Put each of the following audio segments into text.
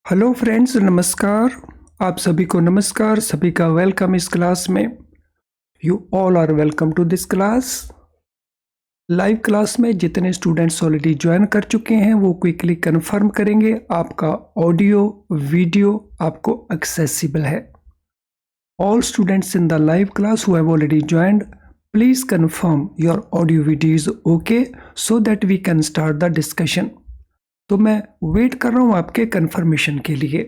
Hello friends, नमस्कार। आप सभी को नमस्कार, सभी का वेलकम इस क्लास में। You all are welcome to this class. Live class में जितने स्टूडेंट्स ऑलरेडी ज्वाइन कर चुके हैं वो क्विकली कंफर्म करेंगे आपका ऑडियो वीडियो आपको एक्सेसिबल है। All students in the live class who have already joined, please confirm your audio video is okay so that we can start the discussion. तो मैं वेट कर रहा हूं आपके कंफर्मेशन के लिए।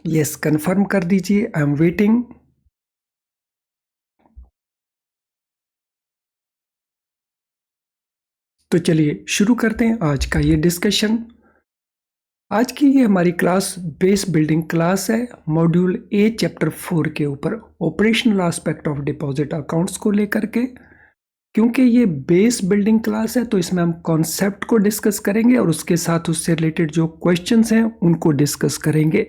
यस, कंफर्म कर दीजिए, आई एम वेटिंग। तो चलिए शुरू करते हैं आज का ये डिस्कशन। आज की ये हमारी क्लास बेस बिल्डिंग क्लास है, मॉड्यूल ए चैप्टर 4 के ऊपर operational aspect of deposit accounts को लेकर के। क्योंकि ये बेस बिल्डिंग क्लास है तो इसमें हम कॉन्सेप्ट को डिस्कस करेंगे और उसके साथ उससे रिलेटेड जो क्वेश्चंस हैं उनको डिस्कस करेंगे,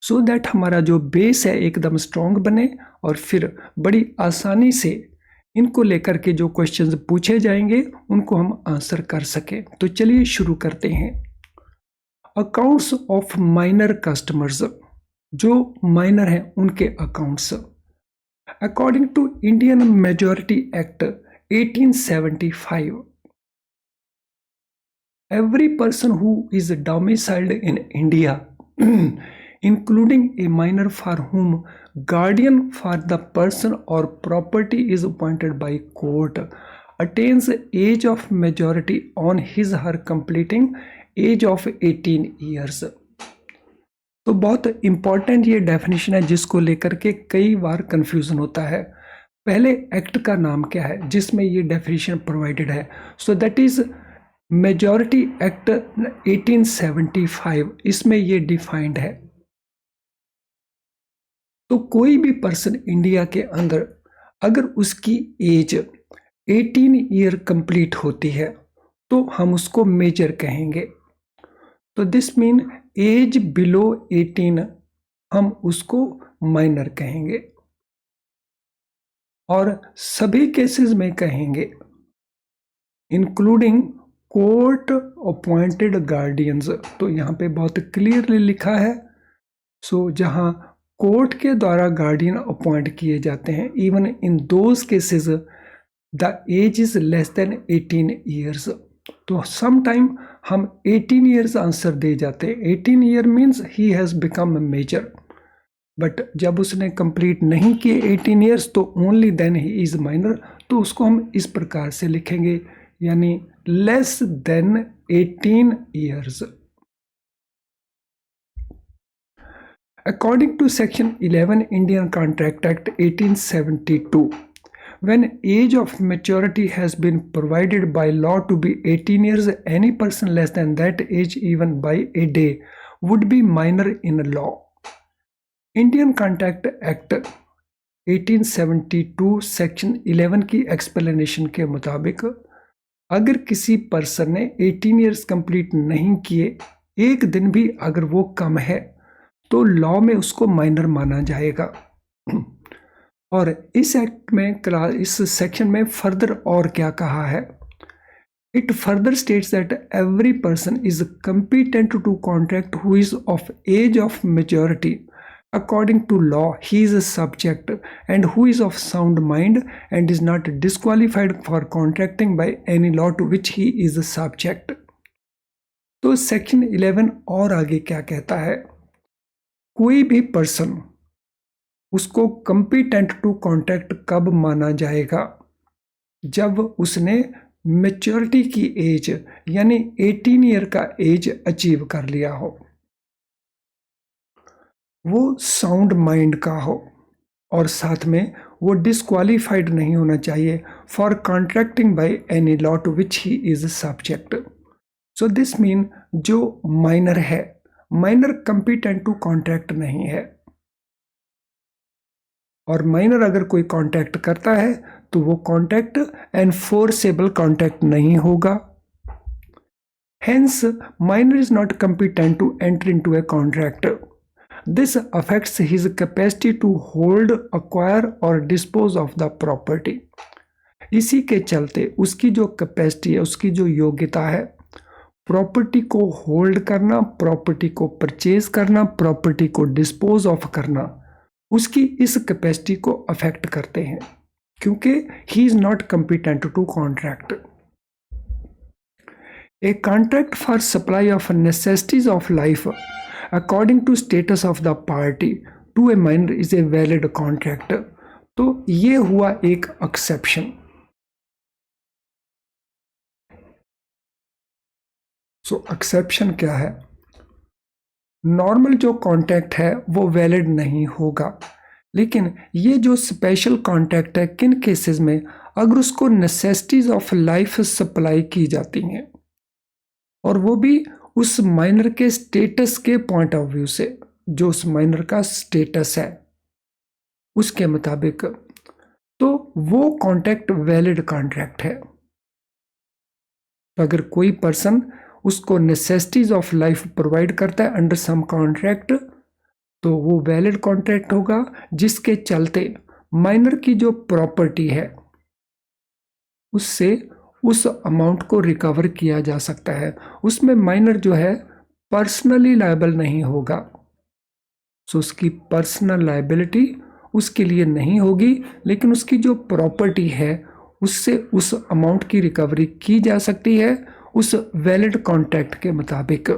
सो दैट हमारा जो बेस है एकदम स्ट्रॉन्ग बने और फिर बड़ी आसानी से इनको लेकर के जो क्वेश्चंस पूछे जाएंगे उनको हम आंसर कर सकें। तो चलिए शुरू करते हैं। अकाउंट्स ऑफ माइनर कस्टमर्स, जो माइनर हैं उनके accounts. According to Indian majority Act 1875, every person who is domiciled in India, including a minor for whom guardian for the person or property is appointed by court, attains age of majority on his or her completing age of 18 years। तो बहुत important ये definition है जिसको लेकर के कई बार confusion होता है। पहले एक्ट का नाम क्या है जिसमें ये डेफिनेशन प्रोवाइडेड है? So that is majority Act 1875, इसमें ये डिफाइंड है। तो कोई भी पर्सन इंडिया के अंदर अगर उसकी एज 18 ईयर कंप्लीट होती है तो हम उसको मेजर कहेंगे। तो दिस मीन एज बिलो 18 हम उसको माइनर कहेंगे और सभी केसेस में कहेंगे इंक्लूडिंग कोर्ट अपॉइंटेड गार्डियंस। तो यहाँ पे बहुत क्लियरली लिखा है, सो जहाँ कोर्ट के द्वारा गार्डियन अपॉइंट किए जाते हैं, even in those cases the age is less than 18 years. तो सम टाइम हम 18 ईयर्स आंसर दे जाते हैं। 18 year means he has become major, but जब उसने कंप्लीट नहीं किए 18 ईयर्स तो only then he is minor. तो उसको हम इस प्रकार से लिखेंगे, यानी less than 18 years. According to Section 11 Indian Contract Act 1872, when age of maturity has been provided by law to be 18 years, any person less than that age even by a day would be minor in law. Indian Contract Act 1872 section 11 की explanation के मुताबिक अगर किसी person ने 18 years complete नहीं किए, एक दिन भी अगर वो कम है तो लॉ में उसको माइनर माना जाएगा। और इस एक्ट में इस सेक्शन में फर्दर और क्या कहा है? It further states that every person is competent to contract who is of age of majority according to law he is a subject and who is of sound mind and is not disqualified for contracting by any law to which he is a subject। तो section 11 और आगे क्या कहता है? कोई भी person उसको competent to contract कब माना जाएगा? जब उसने मेच्योरिटी की एज यानी 18 ईयर का एज अचीव कर लिया हो, वो साउंड माइंड का हो और साथ में वो डिस्क्वालीफाइड नहीं होना चाहिए for contracting by any law to which he is subject. So this mean जो माइनर है, माइनर कंपिटेंट टू कॉन्ट्रैक्ट नहीं है, और माइनर अगर कोई कॉन्ट्रैक्ट करता है तो वो कॉन्ट्रैक्ट एनफोर्सेबल कॉन्ट्रैक्ट नहीं होगा। Hence, minor is not competent to enter into a contract this affects his capacity to hold, acquire और डिस्पोज ऑफ द प्रॉपर्टी। इसी के चलते उसकी जो कैपेसिटी है, उसकी जो योग्यता है, प्रॉपर्टी को होल्ड करना, प्रॉपर्टी को परचेज करना, प्रॉपर्टी को डिस्पोज ऑफ करना, उसकी इस कैपेसिटी को अफेक्ट करते हैं, क्योंकि he is not competent to contract. A contract for supply of necessities of life according to status of the party to a minor is a valid contract. तो ये हुआ एक एक्सेप्शन। सो एक्सेप्शन क्या है? नॉर्मल जो कॉन्ट्रैक्ट है वो valid नहीं होगा, लेकिन ये जो स्पेशल कॉन्ट्रैक्ट है, किन केसेस में? अगर उसको नेसेसिटीज ऑफ लाइफ सप्लाई की जाती हैं, और वो भी उस माइनर के स्टेटस के पॉइंट ऑफ व्यू से, जो उस माइनर का स्टेटस है उसके मुताबिक, तो वो कॉन्ट्रैक्ट वैलिड कॉन्ट्रैक्ट है। तो अगर कोई पर्सन उसको नेसेसिटीज ऑफ लाइफ प्रोवाइड करता है अंडर सम कॉन्ट्रैक्ट, तो वो वैलिड कॉन्ट्रैक्ट होगा, जिसके चलते माइनर की जो प्रॉपर्टी है उससे उस अमाउंट को रिकवर किया जा सकता है। उसमें माइनर जो है पर्सनली लायबल नहीं होगा। सो उसकी पर्सनल लायबिलिटी उसके लिए नहीं होगी, लेकिन उसकी जो प्रॉपर्टी है उससे उस अमाउंट की रिकवरी की जा सकती है उस वैलिड कॉन्ट्रैक्ट के मुताबिक।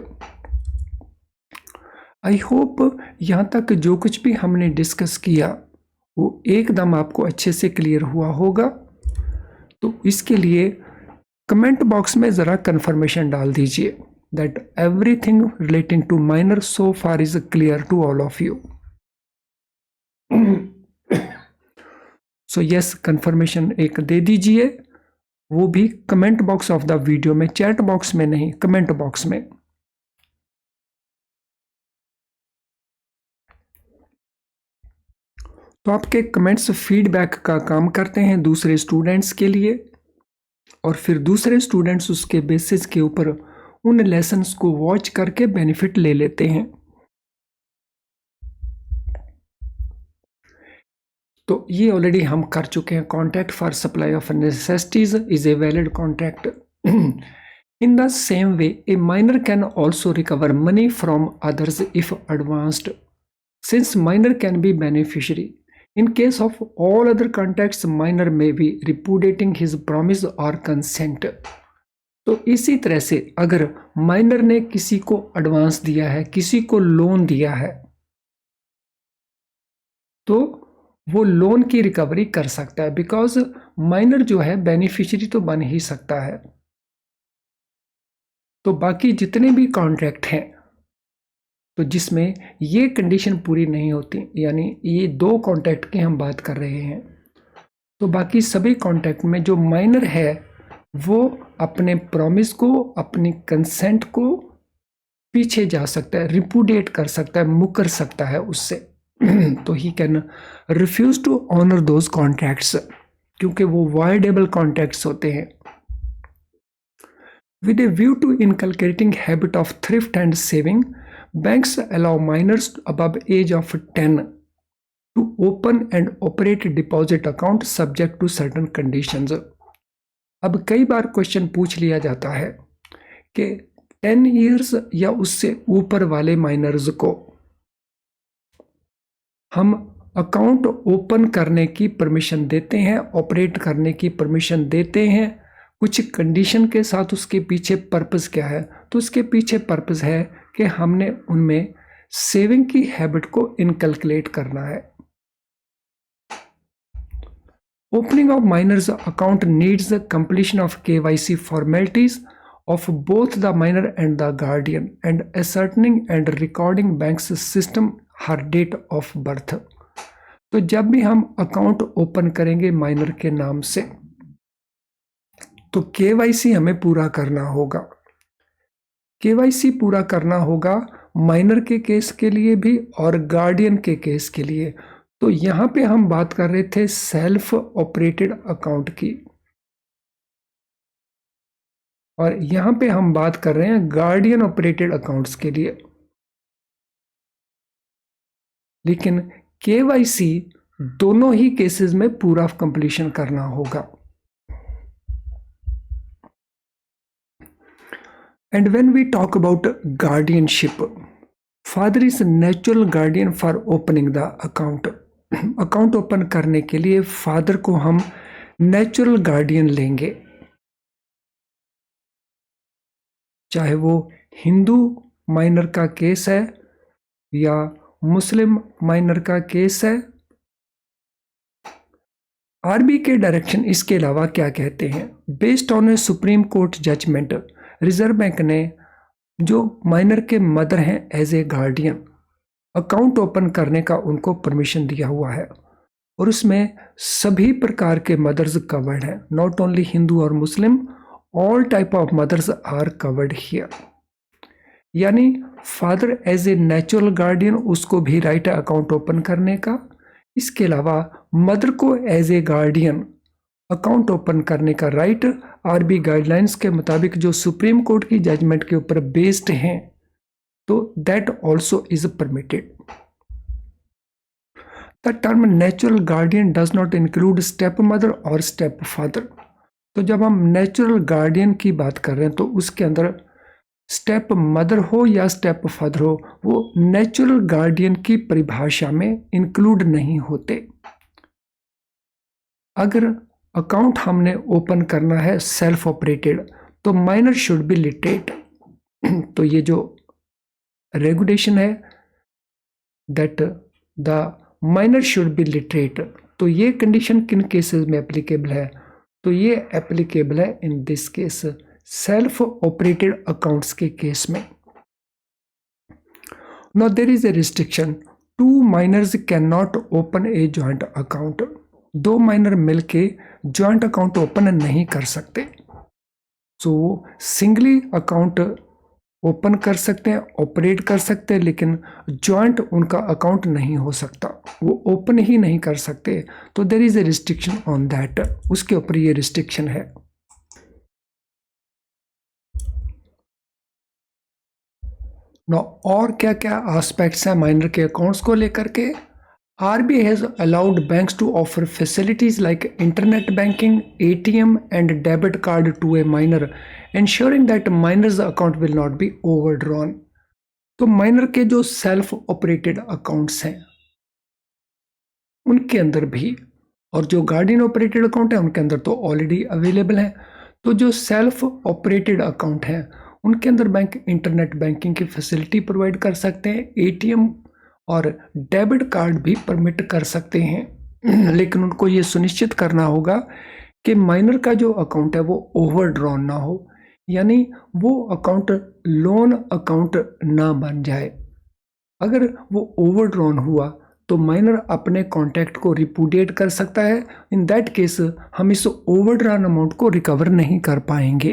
आई होप यहाँ तक जो कुछ भी हमने डिस्कस किया वो एकदम आपको अच्छे से क्लियर हुआ होगा। तो इसके लिए कमेंट बॉक्स में ज़रा कन्फर्मेशन डाल दीजिए that everything relating to minor so far is clear to all of you. So yes, confirmation एक दे दीजिए, वो भी comment box of the video में, चैट बॉक्स में नहीं, कमेंट बॉक्स में। तो आपके कमेंट्स फीडबैक का काम करते हैं दूसरे स्टूडेंट्स के लिए, और फिर दूसरे स्टूडेंट्स उसके बेसिस के ऊपर उन लेसन्स को वॉच करके बेनिफिट ले लेते हैं। तो ये ऑलरेडी हम कर चुके हैं। Contract for supply of necessities is a valid contract. In the same way, a minor can also recover money from others if advanced, since minor can be beneficiary. In case of all other contracts, minor may be repudiating his promise or consent. तो इसी तरह से अगर minor ने किसी को advance दिया है, किसी को लोन दिया है, तो वो लोन की रिकवरी कर सकता है, बिकॉज माइनर जो है बेनिफिशियरी तो बन ही सकता है। तो बाकी जितने भी कॉन्ट्रैक्ट हैं तो जिसमें ये कंडीशन पूरी नहीं होती, यानी ये दो कॉन्ट्रैक्ट की हम बात कर रहे हैं, तो बाकी सभी कॉन्ट्रैक्ट में जो माइनर है वो अपने प्रॉमिस को, अपनी कंसेंट को पीछे जा सकता है, रिपुडिएट कर सकता है, मुकर सकता है उससे। तो he can refuse to honour those contracts, क्योंकि वो वायडेबल कॉन्ट्रैक्ट्स होते हैं। With a view to inculcating habit of thrift and saving, banks allow minors above age of 10 to open and operate deposit account subject to certain conditions. अब कई बार question पूछ लिया जाता है कि 10 इयर्स या उससे ऊपर वाले माइनर्स को हम अकाउंट ओपन करने की परमिशन देते हैं, ऑपरेट करने की परमिशन देते हैं कुछ कंडीशन के साथ। उसके पीछे पर्पस क्या है? तो उसके पीछे पर्पस है कि हमने उनमें सेविंग की हैबिट को इनकलकुलेट करना है। Opening of minor's account needs the completion of KYC formalities of both the minor and the guardian and ascertaining and recording bank's system her date of birth. तो जब भी हम अकाउंट ओपन करेंगे माइनर के नाम से, तो KYC हमें पूरा करना होगा। KYC पूरा करना होगा माइनर के केस के लिए भी और गार्डियन के केस के लिए। तो यहाँ पे हम बात कर रहे थे सेल्फ ऑपरेटेड अकाउंट की, और यहाँ पे हम बात कर रहे हैं गार्डियन ऑपरेटेड अकाउंट्स के लिए। लेकिन केवाईसी दोनों ही केसेस में पूरा कंप्लीशन करना होगा। And when we talk about guardianship, father is natural guardian for opening the account. Account open करने के लिए फादर को हम नेचुरल गार्डियन लेंगे, चाहे वो हिंदू माइनर का केस है या मुस्लिम माइनर का केस है। आरबी के डायरेक्शन इसके अलावा क्या कहते हैं? Based on a Supreme Court judgment, Reserve Bank ने जो माइनर के मदर हैं as a guardian account open करने का उनको परमिशन दिया हुआ है, और उसमें सभी प्रकार के मदर्स कवर्ड हैं, नॉट ओनली हिंदू और Muslim, all type of mothers are covered here. यानी father as a natural guardian उसको भी राइट है अकाउंट ओपन करने का। इसके अलावा मदर को as a guardian account open करने का राइट आरबी गाइडलाइंस के मुताबिक जो सुप्रीम कोर्ट की जजमेंट के ऊपर बेस्ड हैं, तो that also is permitted. The term natural guardian does not include step mother और स्टेप फादर। तो जब हम नेचुरल गार्डियन की बात कर रहे हैं तो उसके अंदर स्टेप मदर हो या स्टेप फादर हो, वो नेचुरल गार्डियन की परिभाषा में इंक्लूड नहीं होते। अगर अकाउंट हमने ओपन करना है सेल्फ ऑपरेटेड, तो माइनर शुड बी लिटरेट। तो ये जो रेगुलेशन है that the minor should be literate, तो ये कंडीशन किन केसेस में एप्लीकेबल है? तो ये एप्लीकेबल है in this case self operated accounts के केस में। Now there is a restriction, 2 minors can not open a joint account. 2 minor मिलके जॉइंट अकाउंट ओपन नहीं कर सकते। सो सिंगली अकाउंट ओपन कर सकते हैं, ऑपरेट कर सकते हैं, लेकिन जॉइंट उनका अकाउंट नहीं हो सकता, वो ओपन ही नहीं कर सकते। तो there is a restriction on that, उसके ऊपर ये रिस्ट्रिक्शन है। नो और क्या क्या एस्पेक्ट्स हैं माइनर के अकाउंट्स को लेकर के? RBI has allowed banks to offer facilities like internet banking, ATM and debit card to a minor, ensuring that minor's account will not be overdrawn. तो माइनर के जो सेल्फ ऑपरेटेड अकाउंट्स हैं उनके अंदर भी, और जो गार्डियन ऑपरेटेड अकाउंट है उनके अंदर तो ऑलरेडी अवेलेबल है। तो जो सेल्फ ऑपरेटेड अकाउंट है उनके अंदर बैंक इंटरनेट बैंकिंग की फैसिलिटी प्रोवाइड कर सकते हैं, ATM और डेबिट कार्ड भी परमिट कर सकते हैं। लेकिन उनको ये सुनिश्चित करना होगा कि माइनर का जो अकाउंट है वो ओवरड्रॉन ना हो, यानी वो अकाउंट लोन अकाउंट ना बन जाए। अगर वो ओवरड्रॉन हुआ तो माइनर अपने कॉन्टैक्ट को रिपुडिएट कर सकता है। इन दैट केस हम इस ओवरड्रॉन अमाउंट को रिकवर नहीं कर पाएंगे।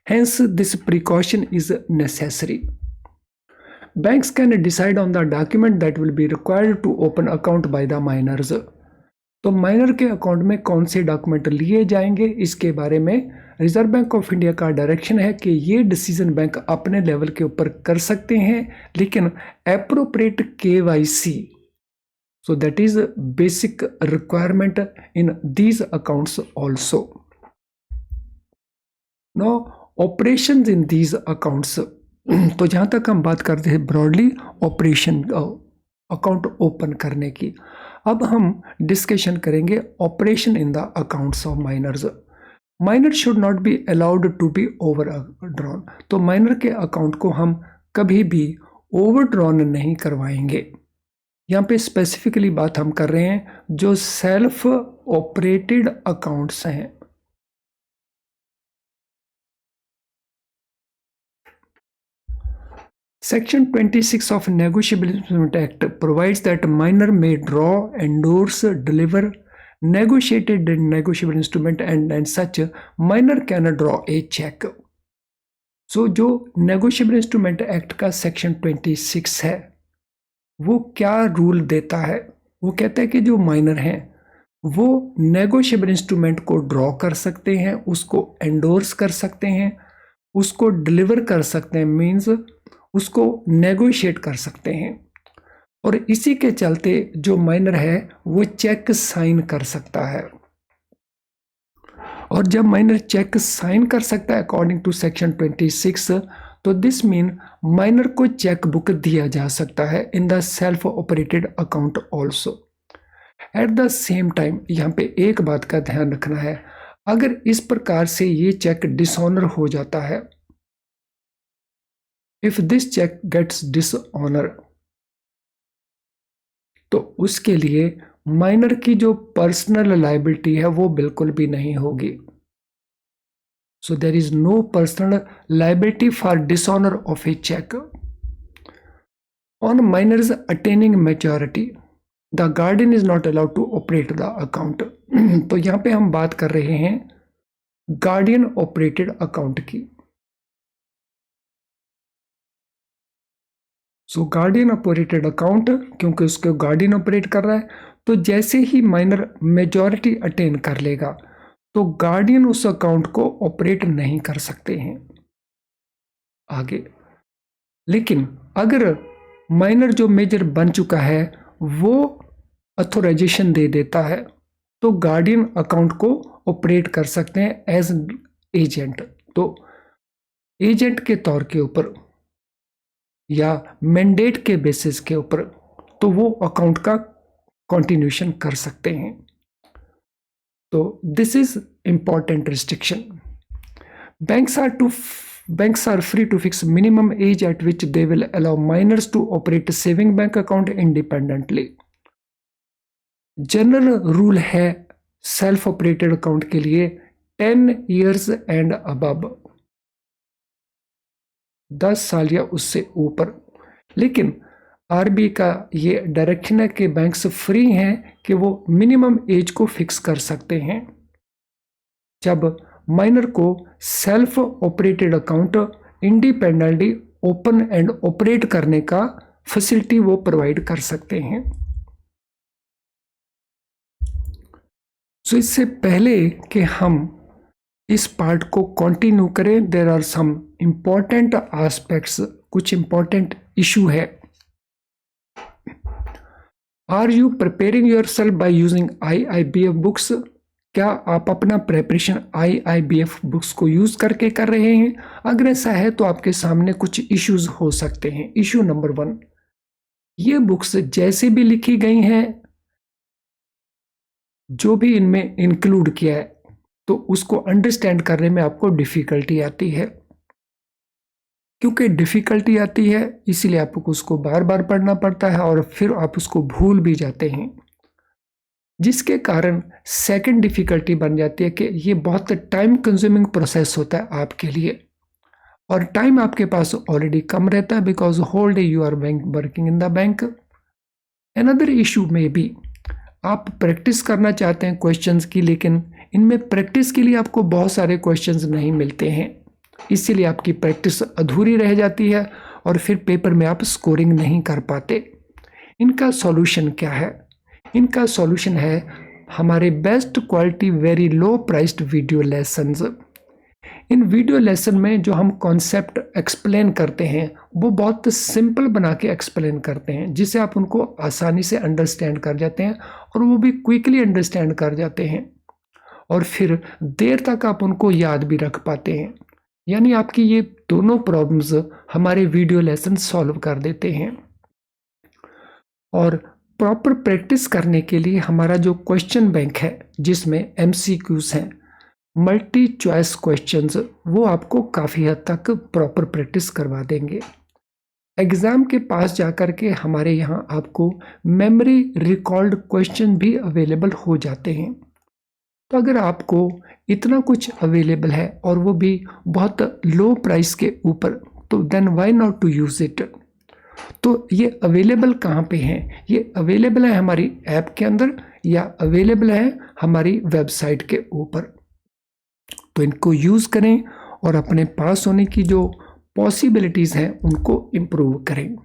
Hence this precaution is necessary. Banks can decide on the document that will be required to open account by the minors. तो माइनर के अकाउंट में कौन से डॉक्यूमेंट लिए जाएंगे इसके बारे में रिजर्व बैंक ऑफ इंडिया का डायरेक्शन है कि ये डिसीजन बैंक अपने लेवल के ऊपर कर सकते हैं, लेकिन appropriate KYC, so that is basic requirement in these accounts also. Now operations in these accounts, तो जहाँ तक हम बात करते हैं ब्रॉडली ऑपरेशन अकाउंट ओपन करने की, अब हम डिस्कशन करेंगे operation in the accounts of minors. Minor should not be allowed to be overdrawn. तो माइनर के अकाउंट को हम कभी भी ओवरड्रॉन नहीं करवाएंगे। यहाँ पे स्पेसिफिकली बात हम कर रहे हैं जो सेल्फ ऑपरेटेड अकाउंट्स हैं। Section 26 of Negotiable Instrument Act provides that minor may draw, endorse, deliver negotiated negotiable instrument and such minor can draw a check. So जो Negotiable Instrument Act का Section 26 है वो क्या रूल देता है? वो कहता है कि जो माइनर हैं वो नेगोशिएबल इंस्ट्रूमेंट को ड्रॉ कर सकते हैं, उसको एंडोर्स कर सकते हैं, उसको डिलीवर कर सकते हैं, मीन्स उसको नेगोशिएट कर सकते हैं, और इसी के चलते जो माइनर है वो चेक साइन कर सकता है। और जब माइनर चेक साइन कर सकता है अकॉर्डिंग टू सेक्शन 26, तो दिस मीन माइनर को चेक बुक दिया जा सकता है in the self operated account also. At the same time यहाँ पे एक बात का ध्यान रखना है, अगर इस प्रकार से ये चेक डिसऑनर हो जाता है, if this cheque gets dishonour, तो उसके लिए माइनर की जो पर्सनल लायबिलिटी है वो बिल्कुल भी नहीं होगी। So there is no personal liability for dishonour of a cheque. On minors attaining maturity the guardian is not allowed to operate the account. तो यहां पे हम बात कर रहे हैं गार्डियन ऑपरेटेड अकाउंट की। सो गार्डियन ऑपरेटेड अकाउंट, क्योंकि उसको गार्डियन ऑपरेट कर रहा है, तो जैसे ही माइनर मेजॉरिटी अटेन कर लेगा तो गार्डियन उस अकाउंट को ऑपरेट नहीं कर सकते हैं आगे। लेकिन अगर माइनर जो मेजर बन चुका है वो अथोराइजेशन दे देता है तो गार्डियन अकाउंट को ऑपरेट कर सकते हैं एज एजेंट। तो एजेंट के तौर के ऊपर या मैंडेट के बेसिस के ऊपर तो वो अकाउंट का कंटिन्यूशन कर सकते हैं। तो this is important restriction. Banks are free to fix minimum age at which they will allow minors to operate saving bank account independently. General rule है सेल्फ ऑपरेटेड अकाउंट के लिए 10 years एंड अबव, 10 साल या उससे ऊपर। लेकिन RBI का ये डायरेक्शन है कि बैंक्स फ्री हैं कि वो मिनिमम एज को फिक्स कर सकते हैं जब माइनर को self operated account independently open and operate करने का फैसिलिटी वो प्रोवाइड कर सकते हैं। सो इससे पहले कि हम इस पार्ट को कंटिन्यू करें, there are some important aspects, कुछ इंपॉर्टेंट इशू है। Are you preparing yourself by using IIBF books? क्या आप अपना प्रेपरेशन IIBF बुक्स को यूज करके कर रहे हैं? अगर ऐसा है तो आपके सामने कुछ इश्यूज हो सकते हैं। इशू नंबर 1, ये बुक्स जैसे भी लिखी गई हैं, जो भी इनमें इंक्लूड किया है, तो उसको अंडरस्टैंड करने में आपको डिफिकल्टी आती है। क्योंकि डिफिकल्टी आती है इसीलिए आपको उसको बार बार पढ़ना पड़ता है और फिर आप उसको भूल भी जाते हैं, जिसके कारण सेकंड डिफिकल्टी बन जाती है कि ये बहुत टाइम कंज्यूमिंग प्रोसेस होता है आपके लिए, और टाइम आपके पास ऑलरेडी कम रहता है because whole day you are working in the bank. Another issue में भी आप प्रैक्टिस करना चाहते हैं क्वेश्चंस की, लेकिन इनमें प्रैक्टिस के लिए आपको बहुत सारे क्वेश्चंस नहीं मिलते हैं, इसीलिए आपकी प्रैक्टिस अधूरी रह जाती है और फिर पेपर में आप स्कोरिंग नहीं कर पाते। इनका सॉल्यूशन क्या है? इनका सॉल्यूशन है हमारे best quality very low priced video lessons. इन वीडियो लेसन में जो हम कॉन्सेप्ट एक्सप्लेन करते हैं वो बहुत सिंपल बना के एक्सप्लेन करते हैं, जिससे आप उनको आसानी से अंडरस्टैंड कर जाते हैं और वो भी क्विकली अंडरस्टैंड कर जाते हैं और फिर देर तक आप उनको याद भी रख पाते हैं। यानी आपकी ये दोनों प्रॉब्लम्स हमारे वीडियो लेसन सॉल्व कर देते हैं। और प्रॉपर प्रैक्टिस करने के लिए हमारा जो क्वेश्चन बैंक है, जिसमें MCQs हैं, मल्टी चॉइस क्वेश्चंस, वो आपको काफ़ी हद तक प्रॉपर प्रैक्टिस करवा देंगे। एग्ज़ाम के पास जाकर के हमारे यहाँ आपको मेमोरी रिकॉल्ड क्वेश्चन भी अवेलेबल हो जाते हैं। तो अगर आपको इतना कुछ अवेलेबल है और वो भी बहुत लो प्राइस के ऊपर, तो then why not to use it. तो ये अवेलेबल कहाँ पे हैं? ये अवेलेबल है हमारी ऐप के अंदर या अवेलेबल है हमारी वेबसाइट के ऊपर। तो इनको यूज़ करें और अपने पास होने की जो पॉसिबिलिटीज़ हैं उनको इम्प्रूव करें।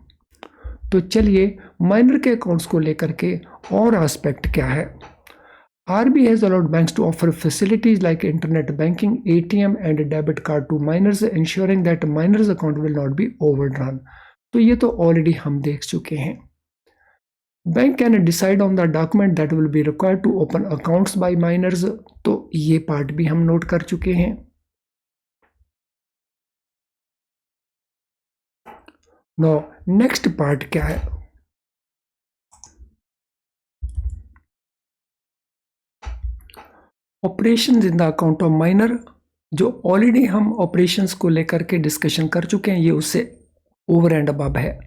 तो चलिए माइनर के अकाउंट्स को लेकर के और एस्पेक्ट क्या है। RBI has allowed banks to offer facilities like internet banking, ATM and debit card to minors, ensuring that minors account will not be overdrawn. तो ये तो ऑलरेडी हम देख चुके हैं। Bank can decide on the document that will be required to open accounts by minors. तो ये part भी हम नोट कर चुके हैं। नो नेक्स्ट पार्ट क्या है? Operations in the account of minor. जो ऑलरेडी हम ऑपरेशंस को लेकर के डिस्कशन कर चुके हैं, ये उससे ओवर एंड अबव है।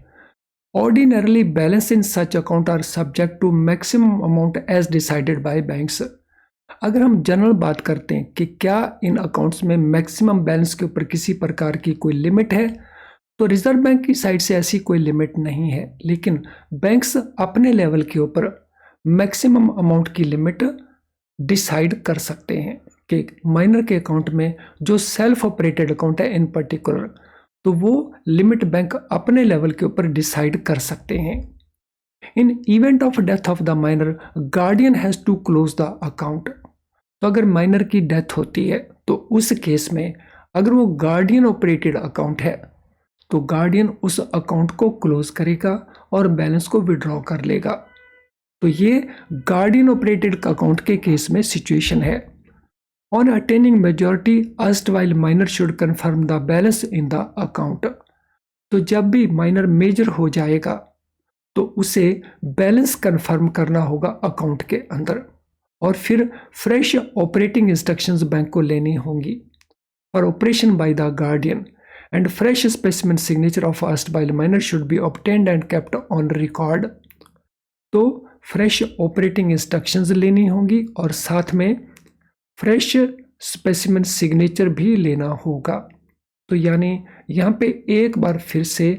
Ordinarily balance in such account are subject to maximum amount as decided by banks. अगर हम जनरल बात करते हैं कि क्या इन अकाउंट्स में मैक्सिमम बैलेंस के ऊपर किसी प्रकार की कोई लिमिट है, तो रिजर्व बैंक की साइड से ऐसी कोई लिमिट नहीं है, लेकिन बैंक्स अपने लेवल के ऊपर मैक्सिमम अमाउंट की लिमिट डिसाइड कर सकते हैं कि माइनर के अकाउंट में जो सेल्फ ऑपरेटेड अकाउंट है इन पर्टिकुलर, तो वो लिमिट बैंक अपने लेवल के ऊपर डिसाइड कर सकते हैं। In event of death of the minor guardian has to close the account. तो अगर माइनर की डेथ होती है तो उस केस में अगर वो गार्डियन ऑपरेटेड अकाउंट है तो गार्डियन उस अकाउंट को क्लोज करेगा और बैलेंस को विड्रॉ कर लेगा। तो ये गार्डियन ऑपरेटेड अकाउंट के केस में सिचुएशन है। On attaining majority erst while minor should confirm the balance in the account. तो जब भी माइनर मेजर हो जाएगा तो उसे बैलेंस कंफर्म करना होगा अकाउंट के अंदर, और फिर फ्रेश ऑपरेटिंग इंस्ट्रक्शंस बैंक को लेनी होंगी for operation by the guardian, and fresh specimen signature of erst while minor should be obtained and kept on record. तो फ्रेश ऑपरेटिंग इंस्ट्रक्शंस लेनी होंगी और साथ में फ्रेश स्पेसिमेन सिग्नेचर भी लेना होगा। तो यानी यहाँ पे एक बार फिर से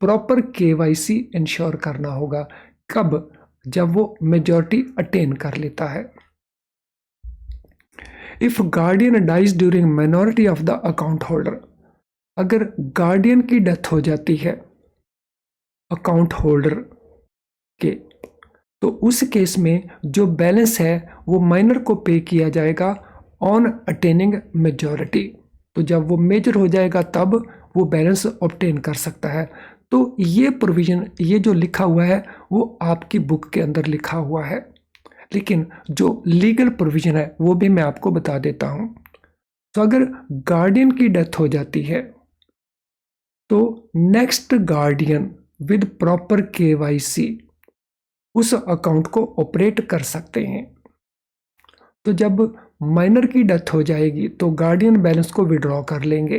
प्रॉपर KYC इंश्योर करना होगा। कब? जब वो मेजॉरिटी अटेन कर लेता है। If guardian dies during minority of the account holder, अगर गार्डियन की डेथ हो जाती है अकाउंट होल्डर के, तो उस केस में जो बैलेंस है वो माइनर को पे किया जाएगा ऑन अटेनिंग मेजॉरिटी। तो जब वो मेजर हो जाएगा तब वो बैलेंस ऑब्टेन कर सकता है। तो ये प्रोविजन, ये जो लिखा हुआ है वो आपकी बुक के अंदर लिखा हुआ है, लेकिन जो लीगल प्रोविजन है वो भी मैं आपको बता देता हूं। तो अगर गार्डियन की डेथ हो जाती है तो next guardian with proper KYC उस अकाउंट को ऑपरेट कर सकते हैं। तो जब माइनर की डेथ हो जाएगी तो गार्डियन बैलेंस को विड्रॉ कर लेंगे,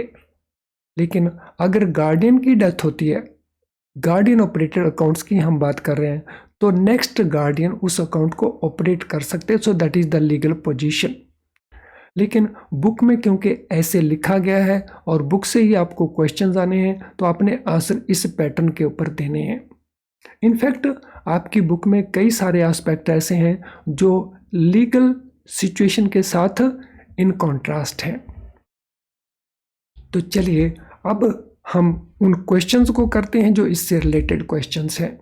लेकिन अगर गार्डियन की डेथ होती है, गार्डियन ऑपरेटेड अकाउंट्स की हम बात कर रहे हैं, तो नेक्स्ट गार्डियन उस अकाउंट को ऑपरेट कर सकते हैं। So that is the legal position. लेकिन बुक में क्योंकि ऐसे लिखा गया है और बुक से ही आपको क्वेश्चंस आने हैं, तो आपने आंसर इस पैटर्न के ऊपर देने हैं। इनफैक्ट आपकी बुक में कई सारे एस्पेक्ट ऐसे हैं जो लीगल सिचुएशन के साथ इन कॉन्ट्रास्ट हैं। तो चलिए अब हम उन क्वेश्चंस को करते हैं जो इससे रिलेटेड क्वेश्चंस हैं।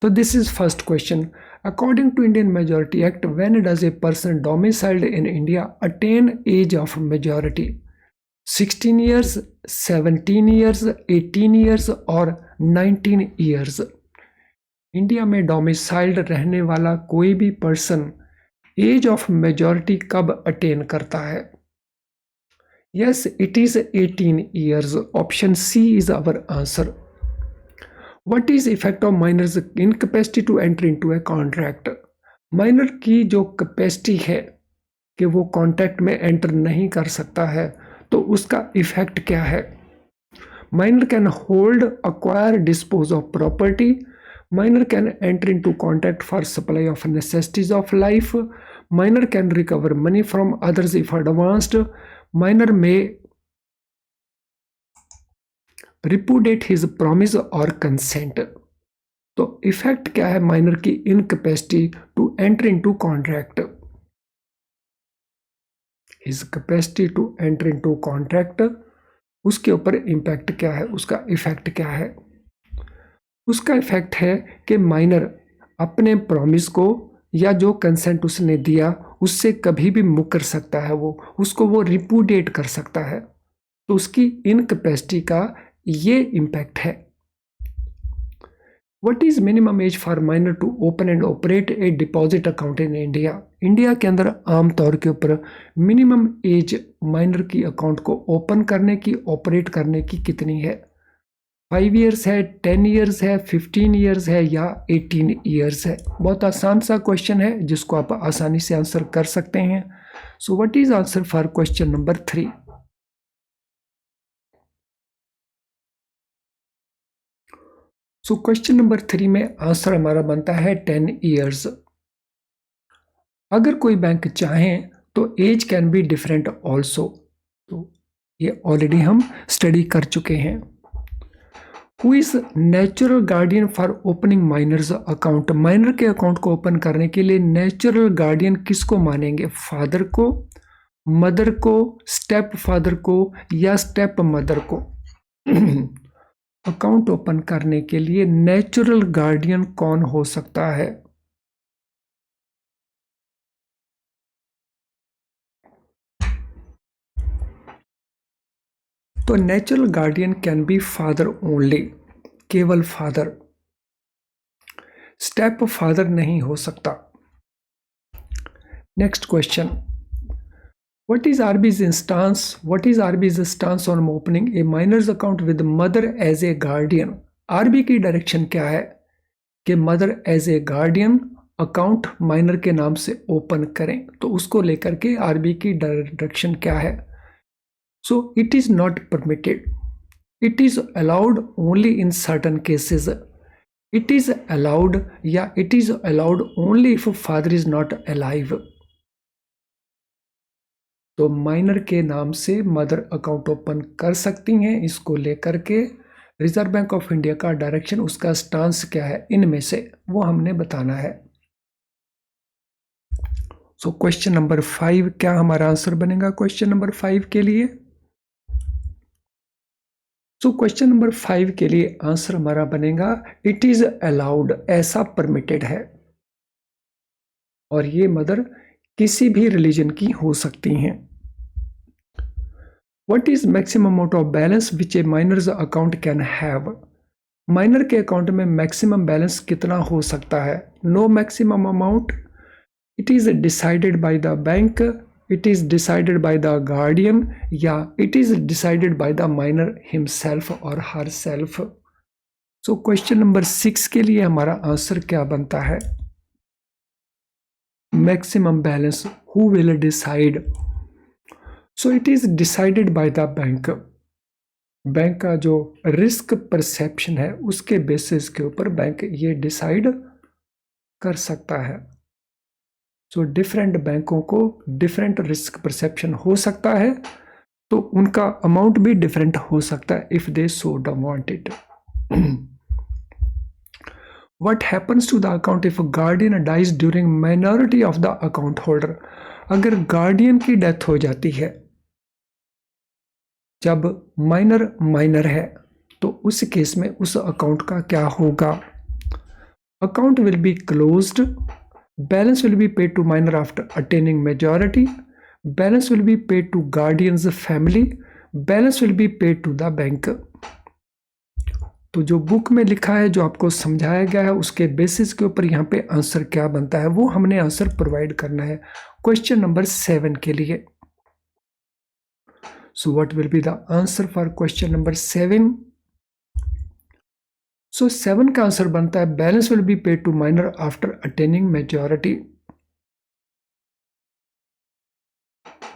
तो this is first question. According to Indian majority act, when does a person domiciled in India attain age of majority? 16 years, 17 years, 18 years और 19 ईयर्स। इंडिया में डोमिसाइल्ड रहने वाला कोई भी पर्सन एज ऑफ मेजॉरिटी कब attain करता है? Yes, it is 18 years. Option C is our answer. What is effect of minors incapacity to enter into a contract? Minor की जो कैपेसिटी है कि वो कॉन्ट्रैक्ट में एंटर नहीं कर सकता है, तो उसका इफेक्ट क्या है? Minor can hold, acquire, dispose of property. Minor can enter into contract for supply of necessities of life. Minor can recover money from others if advanced. Minor may repudiate his promise और consent. तो effect क्या है minor की incapacity to enter into contract? His capacity to enter into contract, उसके ऊपर impact क्या है, उसका इफेक्ट क्या है? उसका इफेक्ट है कि माइनर अपने प्रॉमिस को या जो कंसेंट उसने दिया उससे कभी भी मुकर सकता है, वो उसको वो रिपुडेट कर सकता है। तो उसकी इनकैपेसिटी का ये इम्पैक्ट है। What is minimum age for minor to open and operate a deposit account in India? India के अंदर आमतौर के ऊपर मिनिमम एज माइनर की अकाउंट को ओपन करने की, ऑपरेट करने की कितनी है? 5 ईयर्स है, 10 ईयर्स है, 15 ईयर्स है या 18 ईयर्स है? बहुत आसान सा क्वेश्चन है जिसको आप आसानी से आंसर कर सकते हैं। So what is answer for question number 3? So question number 3 में आंसर हमारा बनता है 10 ईयर्स। अगर कोई बैंक चाहे तो age can be different also, तो ये ऑलरेडी हम स्टडी कर चुके हैं। Who is natural guardian for opening minors account? Minor के अकाउंट को ओपन करने के लिए नेचुरल गार्डियन किसको मानेंगे? फादर को, मदर को, स्टेप फादर को या स्टेप मदर को? अकाउंट ओपन करने के लिए नेचुरल गार्डियन कौन हो सकता है? तो natural guardian can be father only, केवल फादर, स्टेप फादर नहीं हो सकता। Next question, what is RBI's instance, what is RBI's stance on opening a miners account with mother as a guardian? RBI की डायरेक्शन क्या है कि mother as a guardian account minor के नाम से ओपन करें, तो उसको लेकर के आरबी की डायरेक्शन क्या है? So it is not permitted. It is allowed only in certain cases. It is allowed या it is allowed only if father is not alive. तो माइनर के नाम से मदर अकाउंट ओपन कर सकती हैं। इसको लेकर के रिजर्व बैंक ऑफ इंडिया का डायरेक्शन, उसका स्टांस क्या है इनमें से, वो हमने बताना है। सो क्वेश्चन नंबर 5 क्या हमारा आंसर बनेगा क्वेश्चन नंबर 5 के लिए? सो क्वेश्चन नंबर 5 के लिए आंसर हमारा बनेगा इट इज अलाउड, ऐसा परमिटेड है। और ये मदर किसी भी रिलीजन की हो सकती हैं। What is maximum amount of balance which a miners account can have? Minor के अकाउंट में मैक्सिमम बैलेंस कितना हो सकता है? No maximum amount, it is decided by the bank, it is decided by the guardian या it is decided by the minor himself or herself. So question number 6 के लिए हमारा आंसर क्या बनता है? Maximum balance who will decide? So it is decided by the bank. Bank का जो risk perception है उसके बेसिस के ऊपर बैंक ये डिसाइड कर सकता है। सो डिफरेंट बैंकों को डिफरेंट रिस्क परसेप्शन हो सकता है, तो उनका अमाउंट भी डिफरेंट हो सकता है if they so want it. What happens to the account if guardian dies during minority of the account holder? अगर गार्डियन की डेथ हो जाती है जब माइनर है, तो उस केस में उस अकाउंट का क्या होगा? Account will be closed, balance will be paid to minor after attaining majority, balance will be paid to guardian's family, balance will be paid to the bank. तो जो बुक में लिखा है, जो आपको समझाया गया है, उसके बेसिस के ऊपर यहाँ पे आंसर क्या बनता है वो हमने आंसर प्रोवाइड करना है क्वेश्चन नंबर 7 के लिए। So what will be the answer for question number 7? So 7 का आंसर बनता है balance will be paid to minor after attaining majority.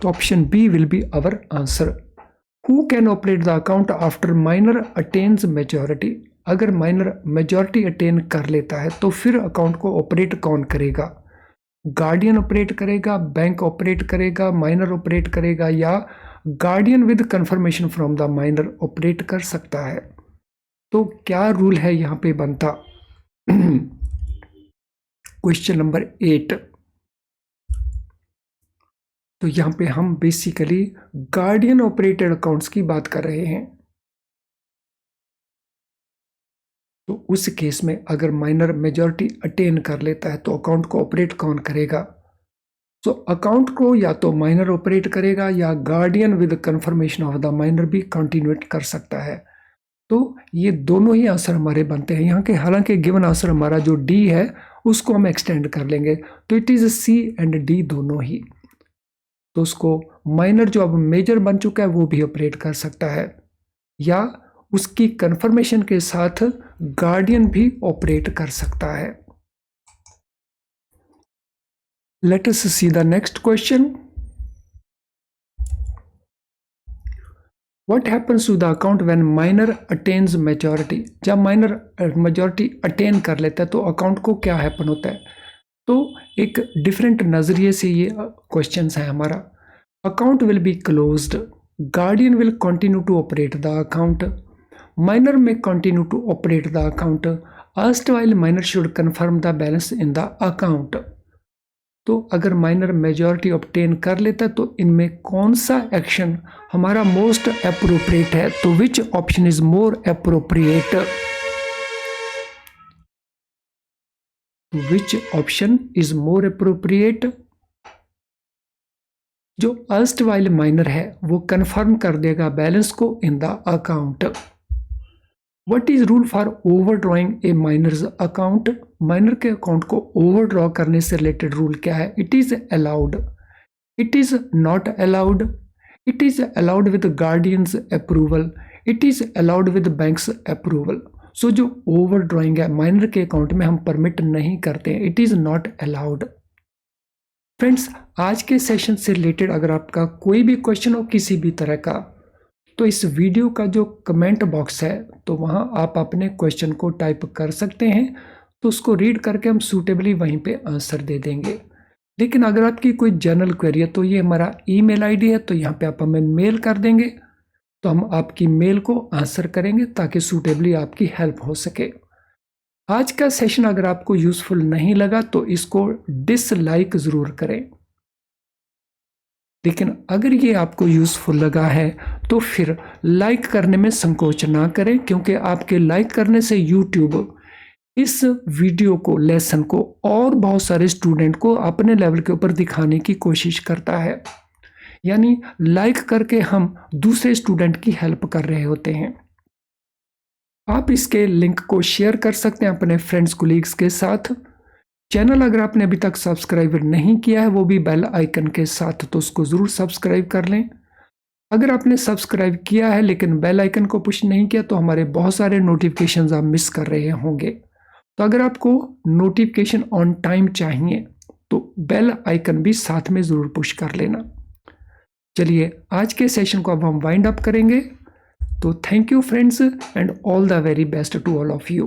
तो option B will be our answer. Who can operate the account after minor attains majority? अगर minor majority attain कर लेता है तो फिर अकाउंट को ऑपरेट कौन करेगा? गार्डियन ऑपरेट करेगा, बैंक ऑपरेट करेगा, माइनर ऑपरेट करेगा या guardian with confirmation from the minor operate कर सकता है? तो क्या रूल है यहां पे बनता? Question number 8। तो यहां पे हम बेसिकली गार्डियन ऑपरेटेड अकाउंट्स की बात कर रहे हैं। तो उस केस में अगर माइनर मेजॉरिटी अटेन कर लेता है तो अकाउंट को ऑपरेट कौन करेगा? तो अकाउंट को या तो माइनर ऑपरेट करेगा या guardian with confirmation of the minor भी कंटिन्यूट कर सकता है। तो ये दोनों ही आंसर हमारे बनते हैं यहाँ के। हालांकि गिवन आंसर हमारा जो डी है उसको हम एक्सटेंड कर लेंगे, तो it is C and D दोनों ही। तो उसको माइनर जो अब मेजर बन चुका है वो भी ऑपरेट कर सकता है, या उसकी कंफर्मेशन के साथ गार्डियन भी ऑपरेट कर सकता है। Let us see the next question. What happens to the account when minor attains majority? जब माइनर मेजोरिटी अटेन कर लेता है तो अकाउंट को क्या हैपन होता है? तो एक डिफरेंट नजरिए से ये क्वेश्चन है हमारा। Account will be closed, guardian will continue to operate the account, minor may continue to operate the account, erstwhile minor should confirm the balance in the account. तो अगर माइनर मेजॉरिटी ऑब्टेन कर लेता है तो इनमें कौन सा एक्शन हमारा मोस्ट एप्रोप्रिएट है? तो which option is more appropriate? Which option is more appropriate? जो erstwhile माइनर है वो कंफर्म कर देगा बैलेंस को in the account. What is rule for overdrawing a miners account? Minor के अकाउंट को ओवर ड्रॉ करने से रिलेटेड रूल क्या है? It is allowed, it is not allowed, it is allowed with guardian's approval, it is allowed with bank's approval. So जो over drawing है minor के account में हम परमिट नहीं करते हैं, it is not allowed. Friends, आज के सेशन से रिलेटेड अगर आपका कोई भी क्वेश्चन हो किसी भी तरह का, तो इस वीडियो का जो कमेंट बॉक्स है तो वहां आप अपने क्वेश्चन को टाइप कर सकते हैं, तो उसको रीड करके हम सूटेबली वहीं पे आंसर दे देंगे। लेकिन अगर आपकी कोई जनरल क्वेरी है तो ये हमारा ईमेल आईडी है, तो यहाँ पे आप हमें मेल कर देंगे तो हम आपकी मेल को आंसर करेंगे ताकि सूटेबली आपकी हेल्प हो सके। आज का सेशन अगर आपको यूजफुल नहीं लगा तो इसको डिसलाइक ज़रूर करें, लेकिन अगर ये आपको यूजफुल लगा है तो फिर लाइक करने में संकोच ना करें, क्योंकि आपके लाइक करने से यूट्यूब इस वीडियो को, लेसन को और बहुत सारे स्टूडेंट को अपने लेवल के ऊपर दिखाने की कोशिश करता है। यानी लाइक करके हम दूसरे स्टूडेंट की हेल्प कर रहे होते हैं। आप इसके लिंक को शेयर कर सकते हैं अपने फ्रेंड्स कोलीग्स के साथ। चैनल अगर आपने अभी तक सब्सक्राइब नहीं किया है वो भी बेल आइकन के साथ, तो उसको ज़रूर सब्सक्राइब कर लें। अगर आपने सब्सक्राइब किया है लेकिन बेल आइकन को पुश नहीं किया तो हमारे बहुत सारे नोटिफिकेशंस आप मिस कर रहे होंगे। तो अगर आपको नोटिफिकेशन ऑन टाइम चाहिए तो बेल आइकन भी साथ में ज़रूर पुश कर लेना। चलिए आज के सेशन को अब हम वाइंड अप करेंगे। तो thank you friends and all the very best to all of you.